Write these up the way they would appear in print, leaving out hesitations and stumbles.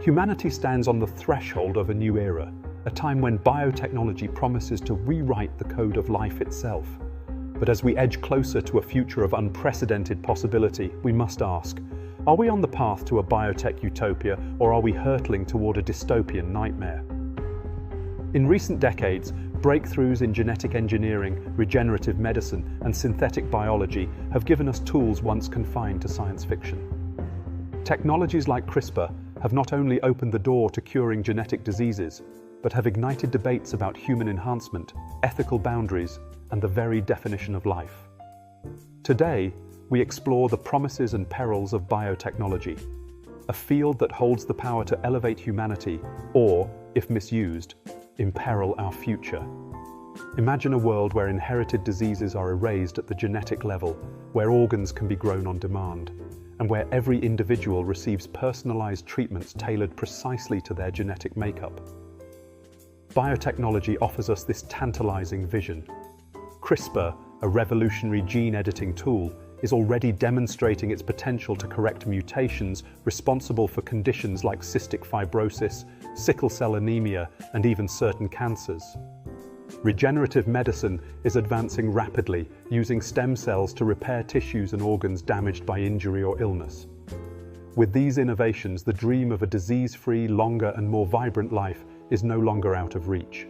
Humanity stands on the threshold of a new era, a time when biotechnology promises to rewrite the code of life itself. But as we edge closer to a future of unprecedented possibility, we must ask, are we on the path to a biotech utopia, or are we hurtling toward a dystopian nightmare? In recent decades, breakthroughs in genetic engineering, regenerative medicine, and synthetic biology have given us tools once confined to science fiction. Technologies like CRISPR have not only opened the door to curing genetic diseases, but have ignited debates about human enhancement, ethical boundaries, and the very definition of life. Today, we explore the promises and perils of biotechnology, a field that holds the power to elevate humanity or, if misused, imperil our future. Imagine a world where inherited diseases are erased at the genetic level, where organs can be grown on demand, and where every individual receives personalized treatments tailored precisely to their genetic makeup. Biotechnology offers us this tantalizing vision. CRISPR, a revolutionary gene editing tool, is already demonstrating its potential to correct mutations responsible for conditions like cystic fibrosis, sickle cell anemia, and even certain cancers. Regenerative medicine is advancing rapidly, using stem cells to repair tissues and organs damaged by injury or illness. With these innovations, the dream of a disease-free, longer and more vibrant life is no longer out of reach.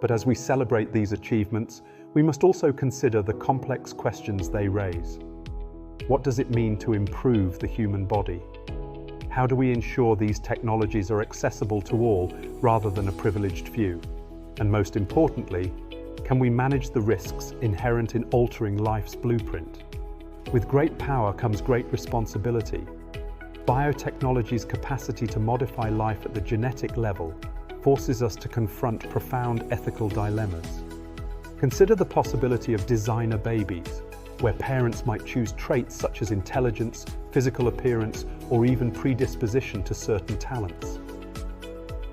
But as we celebrate these achievements, we must also consider the complex questions they raise. What does it mean to improve the human body? How do we ensure these technologies are accessible to all rather than a privileged few? And most importantly, can we manage the risks inherent in altering life's blueprint? With great power comes great responsibility. Biotechnology's capacity to modify life at the genetic level forces us to confront profound ethical dilemmas. Consider the possibility of designer babies, where parents might choose traits such as intelligence, physical appearance, or even predisposition to certain talents.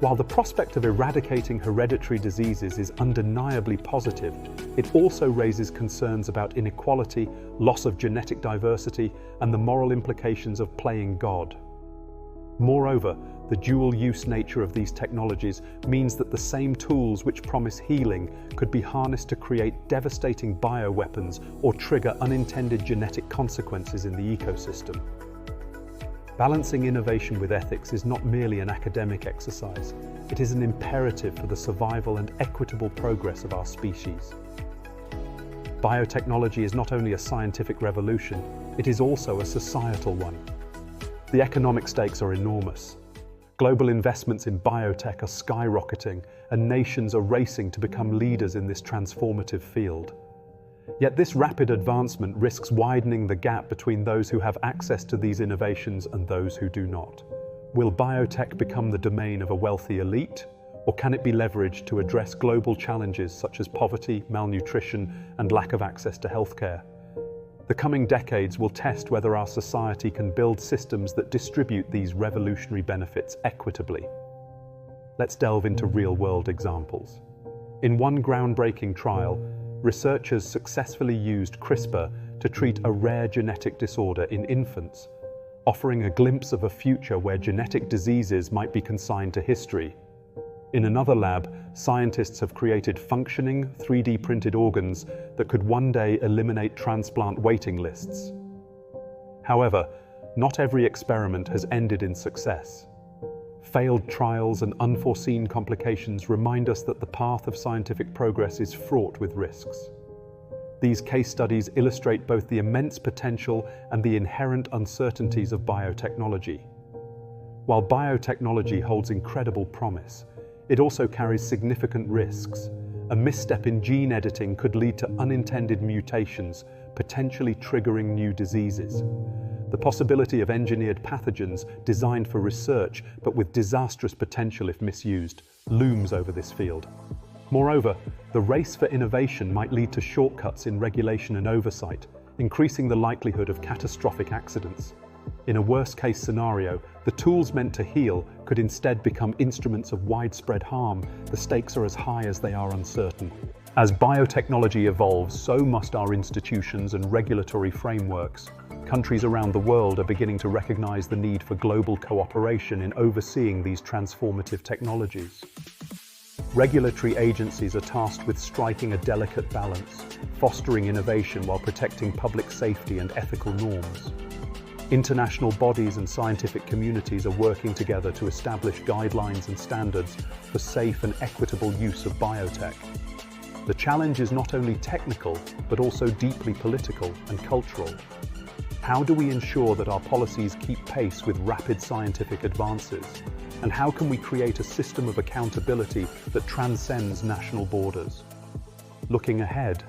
While the prospect of eradicating hereditary diseases is undeniably positive, it also raises concerns about inequality, loss of genetic diversity, and the moral implications of playing God. Moreover, the dual-use nature of these technologies means that the same tools which promise healing could be harnessed to create devastating bioweapons or trigger unintended genetic consequences in the ecosystem. Balancing innovation with ethics is not merely an academic exercise. It is an imperative for the survival and equitable progress of our species. Biotechnology is not only a scientific revolution, it is also a societal one. The economic stakes are enormous. Global investments in biotech are skyrocketing, and nations are racing to become leaders in this transformative field. Yet this rapid advancement risks widening the gap between those who have access to these innovations and those who do not. Will biotech become the domain of a wealthy elite, or can it be leveraged to address global challenges such as poverty, malnutrition, and lack of access to healthcare? The coming decades will test whether our society can build systems that distribute these revolutionary benefits equitably. Let's delve into real-world examples. In one groundbreaking trial, researchers successfully used CRISPR to treat a rare genetic disorder in infants, offering a glimpse of a future where genetic diseases might be consigned to history. In another lab, scientists have created functioning, 3D printed organs that could one day eliminate transplant waiting lists. However, not every experiment has ended in success. Failed trials and unforeseen complications remind us that the path of scientific progress is fraught with risks. These case studies illustrate both the immense potential and the inherent uncertainties of biotechnology. While biotechnology holds incredible promise, it also carries significant risks. A misstep in gene editing could lead to unintended mutations, potentially triggering new diseases. The possibility of engineered pathogens designed for research but with disastrous potential if misused looms over this field. Moreover, the race for innovation might lead to shortcuts in regulation and oversight, increasing the likelihood of catastrophic accidents. In a worst-case scenario, the tools meant to heal could instead become instruments of widespread harm. The stakes are as high as they are uncertain. As biotechnology evolves, so must our institutions and regulatory frameworks. Countries around the world are beginning to recognize the need for global cooperation in overseeing these transformative technologies. Regulatory agencies are tasked with striking a delicate balance, fostering innovation while protecting public safety and ethical norms. International bodies and scientific communities are working together to establish guidelines and standards for safe and equitable use of biotech. The challenge is not only technical, but also deeply political and cultural. How do we ensure that our policies keep pace with rapid scientific advances? And how can we create a system of accountability that transcends national borders? Looking ahead,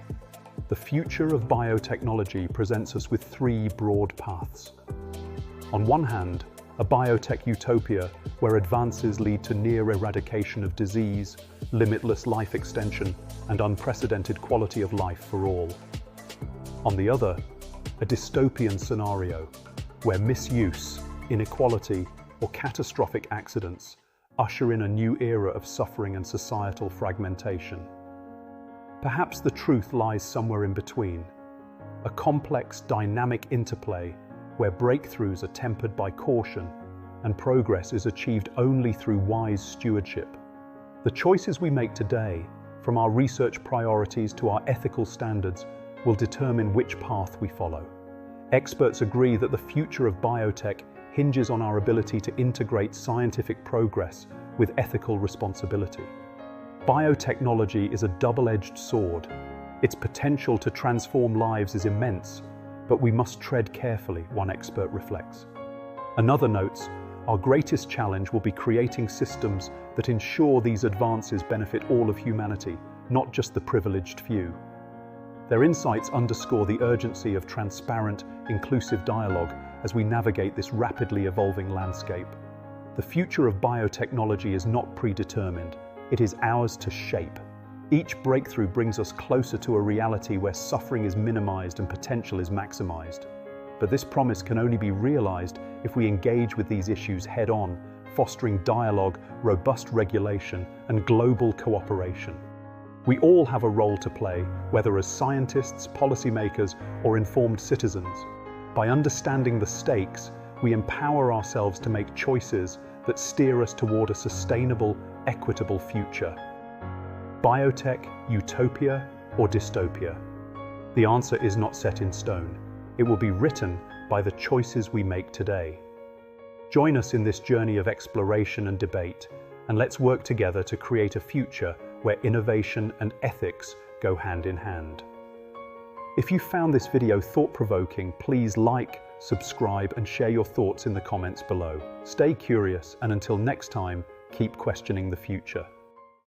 the future of biotechnology presents us with three broad paths. On one hand, a biotech utopia where advances lead to near eradication of disease, limitless life extension, and unprecedented quality of life for all. On the other, a dystopian scenario where misuse, inequality, or catastrophic accidents usher in a new era of suffering and societal fragmentation. Perhaps the truth lies somewhere in between, a complex, dynamic interplay where breakthroughs are tempered by caution and progress is achieved only through wise stewardship. The choices we make today, from our research priorities to our ethical standards, will determine which path we follow. Experts agree that the future of biotech hinges on our ability to integrate scientific progress with ethical responsibility. Biotechnology is a double-edged sword. Its potential to transform lives is immense, but we must tread carefully, one expert reflects. Another notes, our greatest challenge will be creating systems that ensure these advances benefit all of humanity, not just the privileged few. Their insights underscore the urgency of transparent, inclusive dialogue as we navigate this rapidly evolving landscape. The future of biotechnology is not predetermined, it is ours to shape. Each breakthrough brings us closer to a reality where suffering is minimized and potential is maximized. But this promise can only be realized if we engage with these issues head-on, fostering dialogue, robust regulation, and global cooperation. We all have a role to play, whether as scientists, policymakers, or informed citizens. By understanding the stakes, we empower ourselves to make choices that steer us toward a sustainable, equitable future. Biotech, utopia, or dystopia? The answer is not set in stone. It will be written by the choices we make today. Join us in this journey of exploration and debate, and let's work together to create a future where innovation and ethics go hand in hand. If you found this video thought-provoking, please like, subscribe, and share your thoughts in the comments below. Stay curious, and until next time, keep questioning the future.